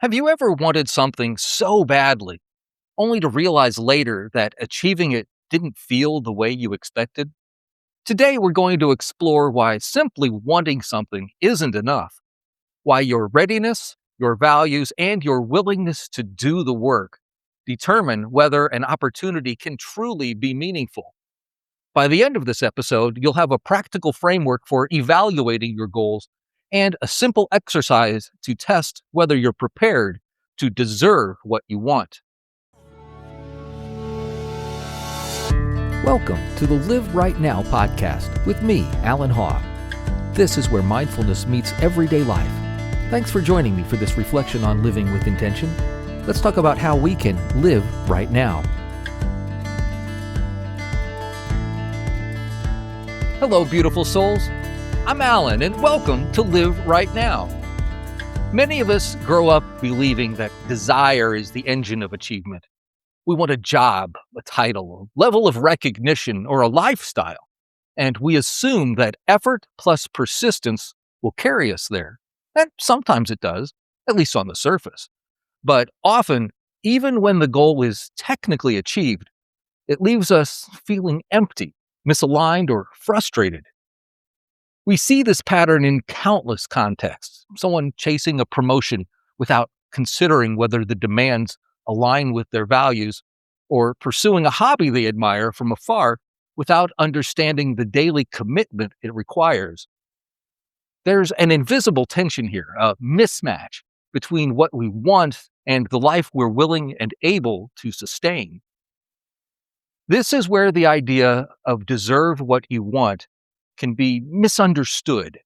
Have you ever wanted something so badly, only to realize later that achieving it didn't feel the way you expected? Today, we're going to explore why simply wanting something isn't enough, why your readiness, your values, and your willingness to do the work determine whether an opportunity can truly be meaningful. By the end of this episode, you'll have a practical framework for evaluating your goals and a simple exercise to test whether you're prepared to deserve what you want. Welcome to the Live Right Now podcast with me, Allan. This is where mindfulness meets everyday life. Thanks for joining me for this reflection on living with intention. Let's talk about how we can live right now. Hello, beautiful souls. I'm Allan, and welcome to Live Right Now. Many of us grow up believing that desire is the engine of achievement. We want a job, a title, a level of recognition, or a lifestyle, and we assume that effort plus persistence will carry us there. And sometimes it does, at least on the surface. But often, even when the goal is technically achieved, it leaves us feeling empty, misaligned, or frustrated. We see this pattern in countless contexts. Someone chasing a promotion without considering whether the demands align with their values, or pursuing a hobby they admire from afar without understanding the daily commitment it requires. There's an invisible tension here, a mismatch between what we want and the life we're willing and able to sustain. This is where the idea of deserve what you want can be misunderstood.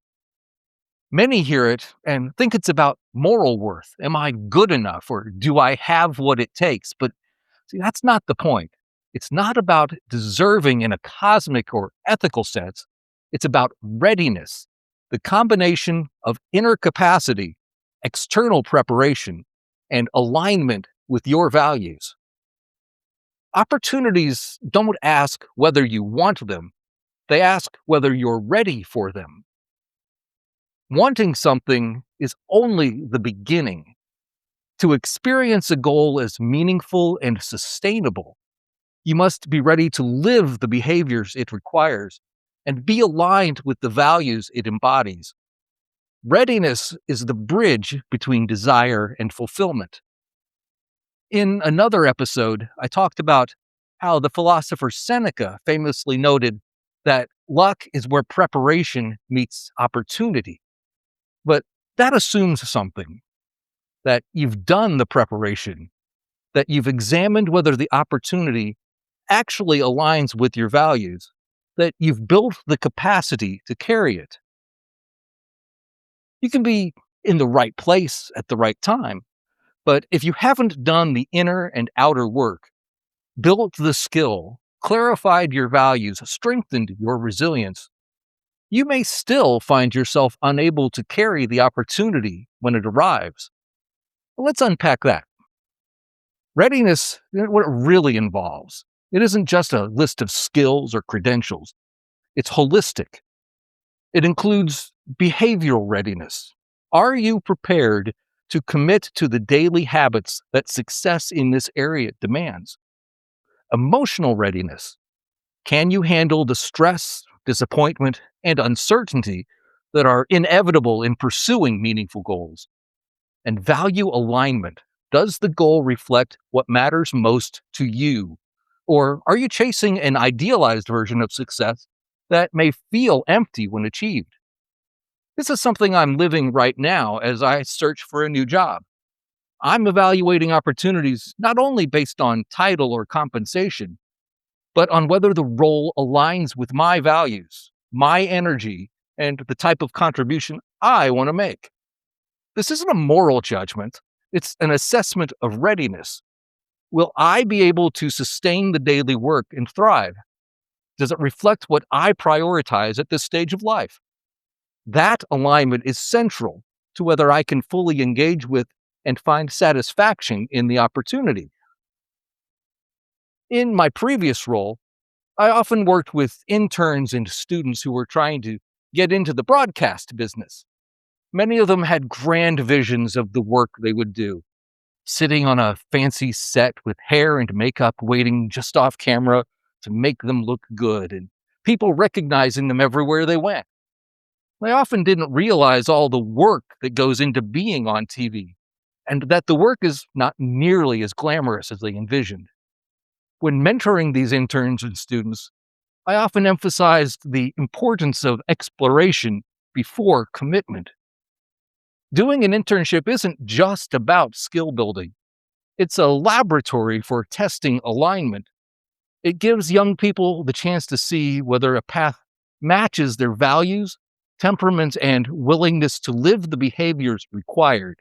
Many hear it and think it's about moral worth. Am I good enough, or do I have what it takes? But see, that's not the point. It's not about deserving in a cosmic or ethical sense. It's about readiness, the combination of inner capacity, external preparation, and alignment with your values. Opportunities don't ask whether you want them. They ask whether you're ready for them. Wanting something is only the beginning. To experience a goal as meaningful and sustainable, you must be ready to live the behaviors it requires and be aligned with the values it embodies. Readiness is the bridge between desire and fulfillment. In another episode, I talked about how the philosopher Seneca famously noted that luck is where preparation meets opportunity. But that assumes something, that you've done the preparation, that you've examined whether the opportunity actually aligns with your values, that you've built the capacity to carry it. You can be in the right place at the right time, but if you haven't done the inner and outer work, built the skill, clarified your values, strengthened your resilience, you may still find yourself unable to carry the opportunity when it arrives. Well, let's unpack that. Readiness, what it really involves, it isn't just a list of skills or credentials. It's holistic. It includes behavioral readiness. Are you prepared to commit to the daily habits that success in this area demands? Emotional readiness. Can you handle the stress, disappointment, and uncertainty that are inevitable in pursuing meaningful goals? And value alignment. Does the goal reflect what matters most to you? Or are you chasing an idealized version of success that may feel empty when achieved? This is something I'm living right now as I search for a new job. I'm evaluating opportunities not only based on title or compensation, but on whether the role aligns with my values, my energy, and the type of contribution I want to make. This isn't a moral judgment. It's an assessment of readiness. Will I be able to sustain the daily work and thrive? Does it reflect what I prioritize at this stage of life? That alignment is central to whether I can fully engage with and find satisfaction in the opportunity. In my previous role, I often worked with interns and students who were trying to get into the broadcast business. Many of them had grand visions of the work they would do, sitting on a fancy set with hair and makeup waiting just off camera to make them look good, and people recognizing them everywhere they went. They often didn't realize all the work that goes into being on TV, and that the work is not nearly as glamorous as they envisioned. When mentoring these interns and students, I often emphasized the importance of exploration before commitment. Doing an internship isn't just about skill building. It's a laboratory for testing alignment. It gives young people the chance to see whether a path matches their values, temperaments, and willingness to live the behaviors required.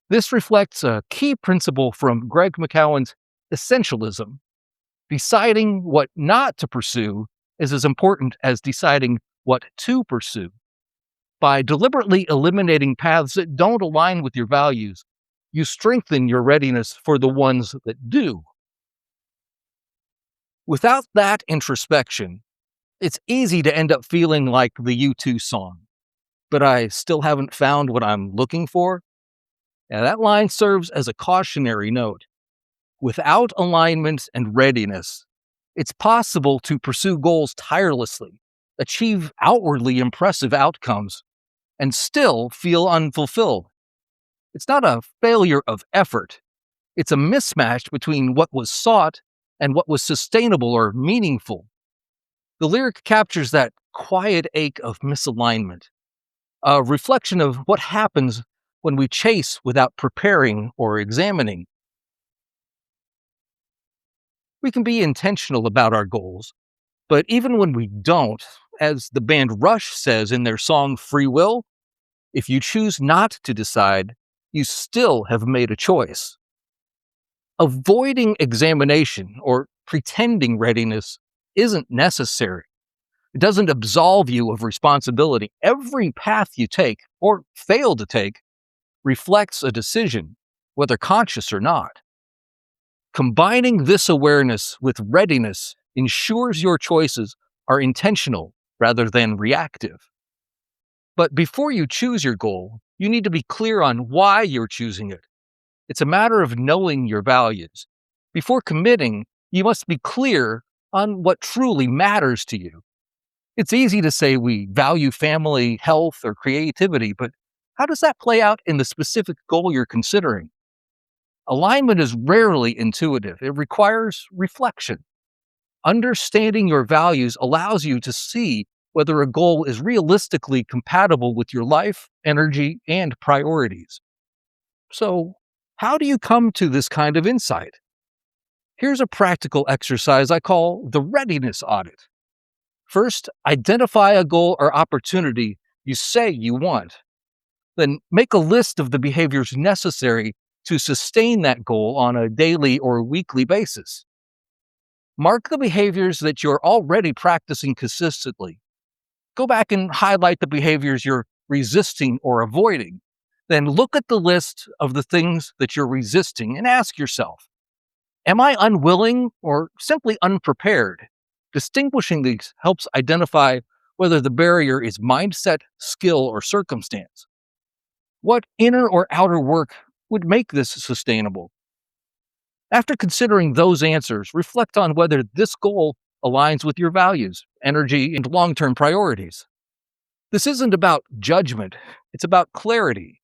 This reflects a key principle from Greg McCowan's essentialism. Deciding what not to pursue is as important as deciding what to pursue. By deliberately eliminating paths that don't align with your values, you strengthen your readiness for the ones that do. Without that introspection, it's easy to end up feeling like the U2 song, but I still haven't found what I'm looking for. Now, that line serves as a cautionary note. Without alignment and readiness, it's possible to pursue goals tirelessly, achieve outwardly impressive outcomes, and still feel unfulfilled. It's not a failure of effort. It's a mismatch between what was sought and what was sustainable or meaningful. The lyric captures that quiet ache of misalignment, a reflection of what happens when we chase without preparing or examining. We can be intentional about our goals, but even when we don't, as the band Rush says in their song Free Will, if you choose not to decide, you still have made a choice. Avoiding examination or pretending readiness isn't necessary. It doesn't absolve you of responsibility. Every path you take, or fail to take, reflects a decision, whether conscious or not. Combining this awareness with readiness ensures your choices are intentional rather than reactive. But before you choose your goal, you need to be clear on why you're choosing it. It's a matter of knowing your values. Before committing, you must be clear on what truly matters to you. It's easy to say we value family, health, or creativity, but how does that play out in the specific goal you're considering? Alignment is rarely intuitive. It requires reflection. Understanding your values allows you to see whether a goal is realistically compatible with your life, energy, and priorities. So, how do you come to this kind of insight? Here's a practical exercise I call the Readiness Audit. First, identify a goal or opportunity you say you want. Then make a list of the behaviors necessary to sustain that goal on a daily or weekly basis. Mark the behaviors that you're already practicing consistently. Go back and highlight the behaviors you're resisting or avoiding. Then look at the list of the things that you're resisting and ask yourself, am I unwilling or simply unprepared? Distinguishing these helps identify whether the barrier is mindset, skill, or circumstance. What inner or outer work would make this sustainable? After considering those answers, reflect on whether this goal aligns with your values, energy, and long-term priorities. This isn't about judgment, it's about clarity.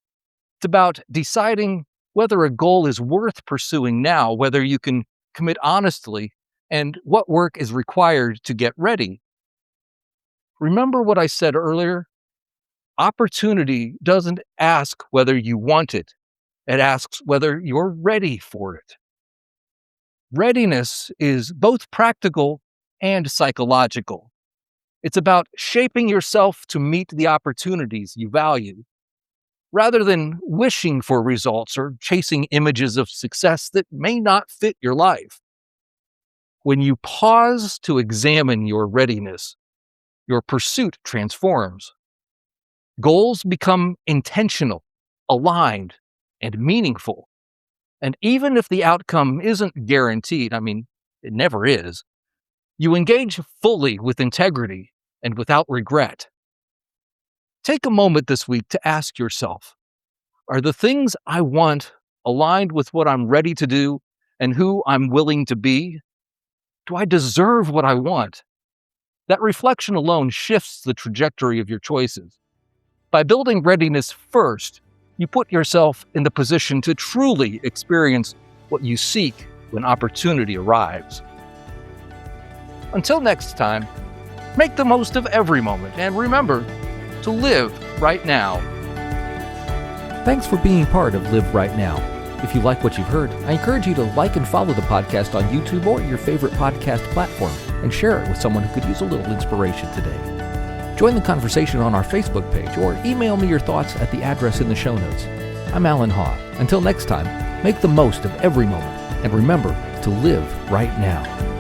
It's about deciding whether a goal is worth pursuing now, whether you can commit honestly, and what work is required to get ready. Remember what I said earlier? Opportunity doesn't ask whether you want it. It asks whether you're ready for it. Readiness is both practical and psychological. It's about shaping yourself to meet the opportunities you value, rather than wishing for results or chasing images of success that may not fit your life. When you pause to examine your readiness, your pursuit transforms. Goals become intentional, aligned, and meaningful. And even if the outcome isn't guaranteed, it never is, you engage fully with integrity and without regret. Take a moment this week to ask yourself, are the things I want aligned with what I'm ready to do and who I'm willing to be? Do I deserve what I want? That reflection alone shifts the trajectory of your choices. By building readiness first, you put yourself in the position to truly experience what you seek when opportunity arrives. Until next time, make the most of every moment and remember to live right now. Thanks for being part of Live Right Now. If you like what you've heard, I encourage you to like and follow the podcast on YouTube or your favorite podcast platform and share it with someone who could use a little inspiration today. Join the conversation on our Facebook page or email me your thoughts at the address in the show notes. I'm Allan Haw. Until next time, make the most of every moment and remember to live right now.